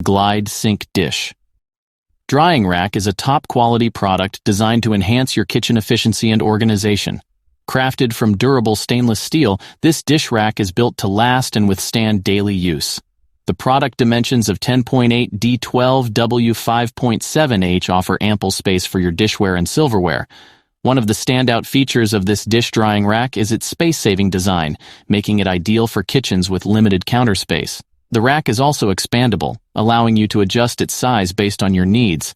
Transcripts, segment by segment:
Glide Sink Dish. Drying rack is a top-quality product designed to enhance your kitchen efficiency and organization. Crafted from durable stainless steel, this dish rack is built to last and withstand daily use. The product dimensions of 10.8x12w 5.7h offer ample space for your dishware and silverware. One of the standout features of this dish drying rack is its space-saving design, making it ideal for kitchens with limited counter space. The rack is also expandable, allowing you to adjust its size based on your needs.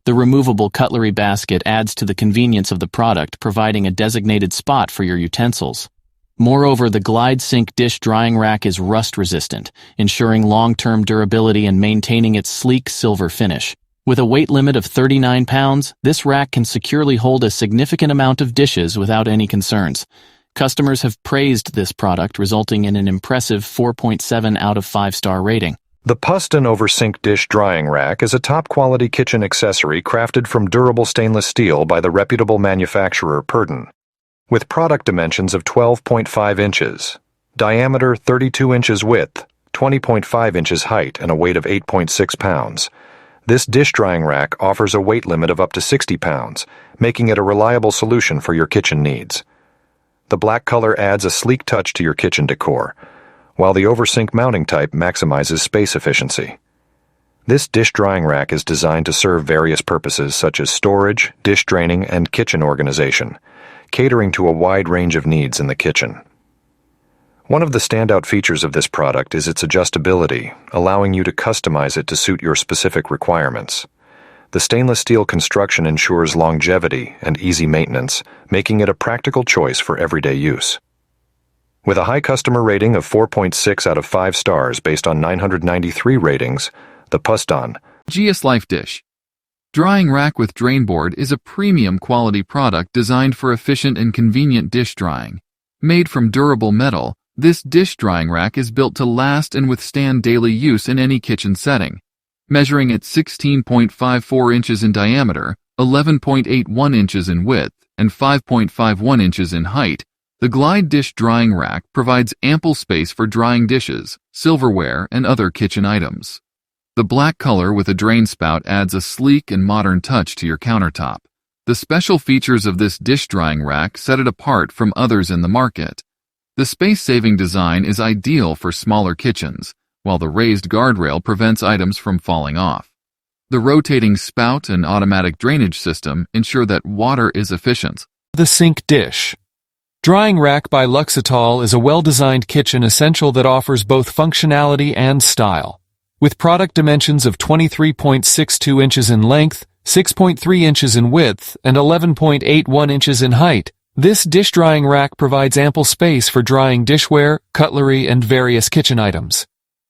The removable cutlery basket adds to the convenience of the product, providing a designated spot for your utensils. Moreover, the Glide Sink Dish Drying Rack is rust-resistant, ensuring long-term durability and maintaining its sleek silver finish. With a weight limit of 39 pounds, this rack can securely hold a significant amount of dishes without any concerns. Customers have praised this product, resulting in an impressive 4.7 out of 5-star rating. The Puston Over Sink Dish Drying Rack is a top-quality kitchen accessory crafted from durable stainless steel by the reputable manufacturer Purdon. With product dimensions of 12.5 inches, diameter 32 inches width, 20.5 inches height, and a weight of 8.6 pounds. This dish drying rack offers a weight limit of up to 60 pounds, making it a reliable solution for your kitchen needs. The black color adds a sleek touch to your kitchen decor, while the oversing mounting type maximizes space efficiency. This dish drying rack is designed to serve various purposes such as storage, dish draining, and kitchen organization, catering to a wide range of needs in the kitchen. One of the standout features of this product is its adjustability, allowing you to customize it to suit your specific requirements. The stainless steel construction ensures longevity and easy maintenance, making it a practical choice for everyday use. With a high customer rating of 4.6 out of 5 stars based on 993 ratings, the Puston GS Life Dish Drying Rack with Drain Board is a premium quality product designed for efficient and convenient dish drying. Made from durable metal, this dish drying rack is built to last and withstand daily use in any kitchen setting. Measuring at 16.54 inches in diameter, 11.81 inches in width, and 5.51 inches in height, the Glide Dish Drying Rack provides ample space for drying dishes, silverware, and other kitchen items. The black color with a drain spout adds a sleek and modern touch to your countertop. The special features of this dish drying rack set it apart from others in the market. The space-saving design is ideal for smaller kitchens, while the raised guardrail prevents items from falling off. The rotating spout and automatic drainage system ensure that water is efficient. The Sink Dish Drying Rack by Luxotol is a well-designed kitchen essential that offers both functionality and style. With product dimensions of 23.62 inches in length, 6.3 inches in width, and 11.81 inches in height, this dish drying rack provides ample space for drying dishware, cutlery, and various kitchen items.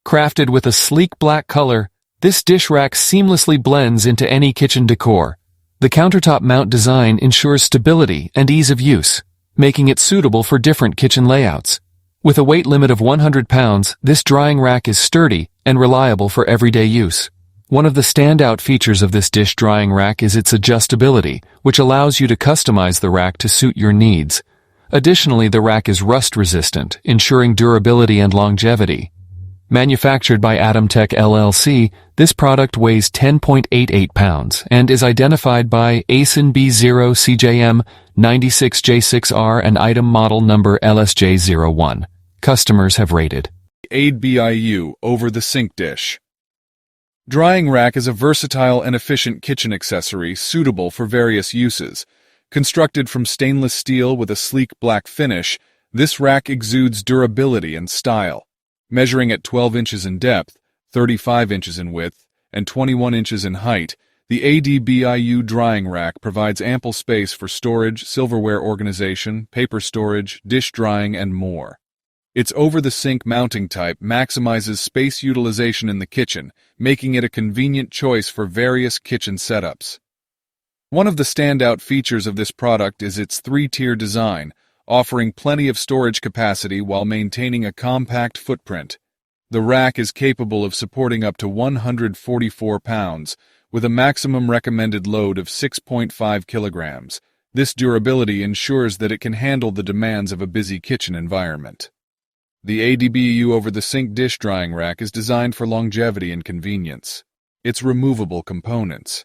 Crafted with a sleek black color, this dish rack seamlessly blends into any kitchen decor. The countertop mount design ensures stability and ease of use, making it suitable for different kitchen layouts. With a weight limit of 100 pounds, this drying rack is sturdy and reliable for everyday use. One of the standout features of this dish drying rack is its adjustability, which allows you to customize the rack to suit your needs. Additionally, the rack is rust-resistant, ensuring durability and longevity. Manufactured by Adamtech LLC, this product weighs 10.88 pounds and is identified by ASIN B0CJM 96J6R and item model number LSJ01. Customers have rated ADBIU over the sink dish. Drying rack is a versatile and efficient kitchen accessory suitable for various uses. Constructed from stainless steel with a sleek black finish, this rack exudes durability and style. Measuring at 12 inches in depth, 35 inches in width, and 21 inches in height, the ADBIU drying rack provides ample space for storage, silverware organization, paper storage, dish drying, and more. Its over-the-sink mounting type maximizes space utilization in the kitchen, making it a convenient choice for various kitchen setups. One of the standout features of this product is its three-tier design, offering plenty of storage capacity while maintaining a compact footprint. The rack is capable of supporting up to 144 pounds, with a maximum recommended load of 6.5 kilograms. This durability ensures that it can handle the demands of a busy kitchen environment. The ADBIU over the sink dish drying rack is designed for longevity and convenience. its removable components.